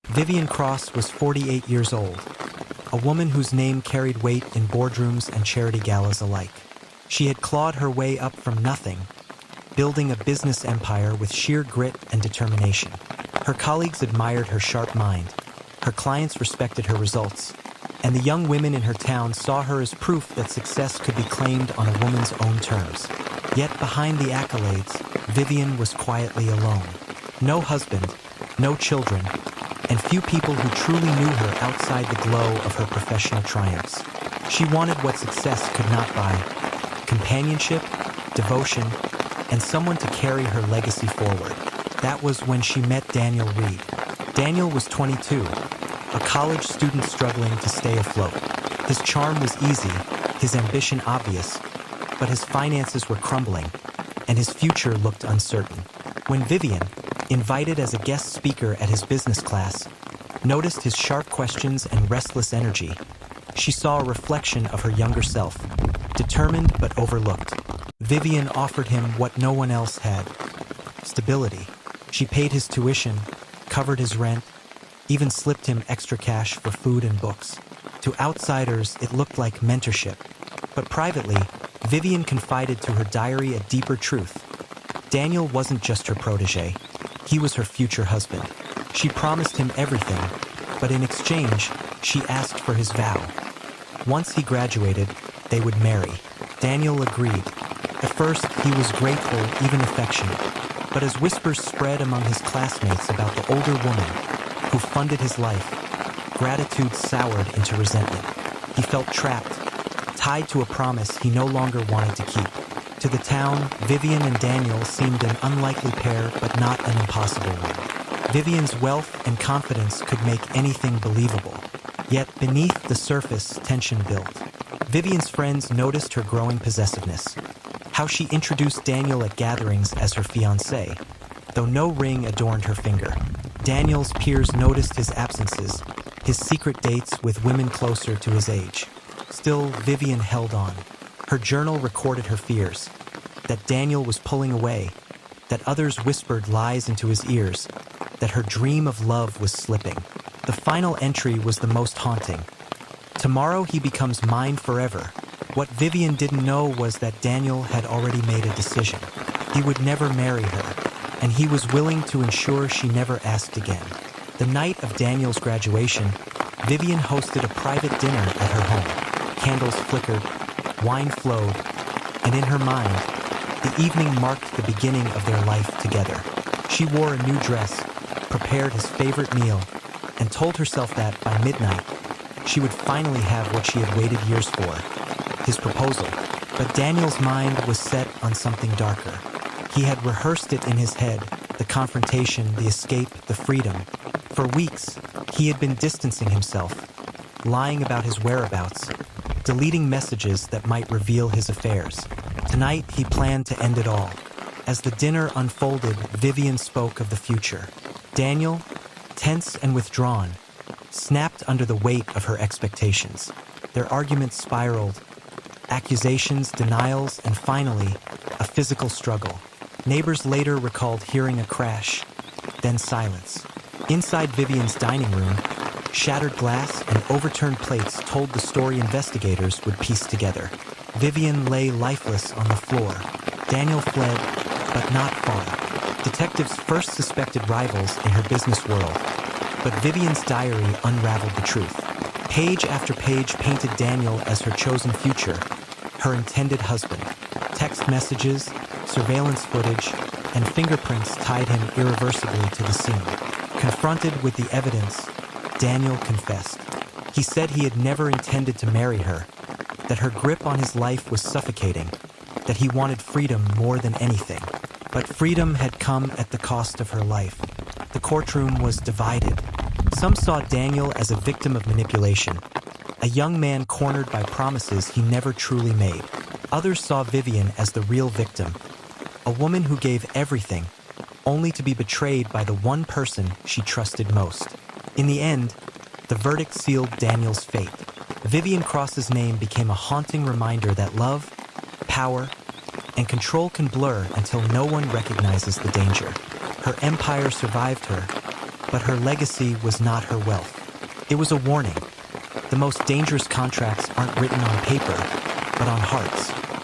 Vivian Cross was 48 years old, a woman whose name carried weight in boardrooms and charity galas alike. She had clawed her way up from nothing, building a business empire with sheer grit and determination. Her colleagues admired her sharp mind, her clients respected her results, and the young women in her town saw her as proof that success could be claimed on a woman's own terms. Yet behind the accolades, Vivian was quietly alone. No husband, no children, and few people who truly knew her outside the glow of her professional triumphs. She wanted what success could not buy: companionship, devotion, and someone to carry her legacy forward. That was when she met Daniel Reed. Daniel was 22, a college student struggling to stay afloat. His charm was easy, his ambition obvious, but his finances were crumbling, and his future looked uncertain. When Vivian, invited as a guest speaker at his business class, noticed his sharp questions and restless energy, she saw a reflection of her younger self, determined but overlooked. Vivian offered him what no one else had: stability. She paid his tuition, covered his rent, even slipped him extra cash for food and books. To outsiders, it looked like mentorship, but privately, Vivian confided to her diary a deeper truth. Daniel wasn't just her protege, he was her future husband. She promised him everything, but in exchange, she asked for his vow. Once he graduated, they would marry. Daniel agreed. At first, he was grateful, even affectionate. But as whispers spread among his classmates about the older woman who funded his life, gratitude soured into resentment. He felt trapped, tied to a promise he no longer wanted to keep. To the town, Vivian and Daniel seemed an unlikely pair, but not an impossible one. Vivian's wealth and confidence could make anything believable. Yet beneath the surface, tension built. Vivian's friends noticed her growing possessiveness, how she introduced Daniel at gatherings as her fiancé, though no ring adorned her finger. Daniel's peers noticed his absences, his secret dates with women closer to his age. Still, Vivian held on. Her journal recorded her fears, that Daniel was pulling away, that others whispered lies into his ears, that her dream of love was slipping. The final entry was the most haunting. Tomorrow he becomes mine forever. What Vivian didn't know was that Daniel had already made a decision. He would never marry her, and he was willing to ensure she never asked again. The night of Daniel's graduation, Vivian hosted a private dinner at her home. Candles flickered, wine flowed, and in her mind, the evening marked the beginning of their life together. She wore a new dress, prepared his favorite meal, and told herself that by midnight, she would finally have what she had waited years for: his proposal. But Daniel's mind was set on something darker. He had rehearsed it in his head: the confrontation, the escape, the freedom. For weeks, he had been distancing himself, lying about his whereabouts, deleting messages that might reveal his affairs. Tonight, he planned to end it all. As the dinner unfolded, Vivian spoke of the future. Daniel, tense and withdrawn, snapped under the weight of her expectations. Their arguments spiraled: accusations, denials, and finally, a physical struggle. Neighbors later recalled hearing a crash, then silence. Inside Vivian's dining room, shattered glass and overturned plates told the story investigators would piece together. Vivian lay lifeless on the floor. Daniel fled, but not far. Detectives first suspected rivals in her business world, but Vivian's diary unraveled the truth. Page after page painted Daniel as her chosen future, her intended husband. Text messages, surveillance footage, and fingerprints tied him irreversibly to the scene. Confronted with the evidence, Daniel confessed. He said he had never intended to marry her, that her grip on his life was suffocating, that he wanted freedom more than anything. But freedom had come at the cost of her life. The courtroom was divided. Some saw Daniel as a victim of manipulation, a young man cornered by promises he never truly made. Others saw Vivian as the real victim, a woman who gave everything, only to be betrayed by the one person she trusted most. In the end, the verdict sealed Daniel's fate. Vivian Cross's name became a haunting reminder that love, power, and control can blur until no one recognizes the danger. Her empire survived her, but her legacy was not her wealth. It was a warning. The most dangerous contracts aren't written on paper, but on hearts.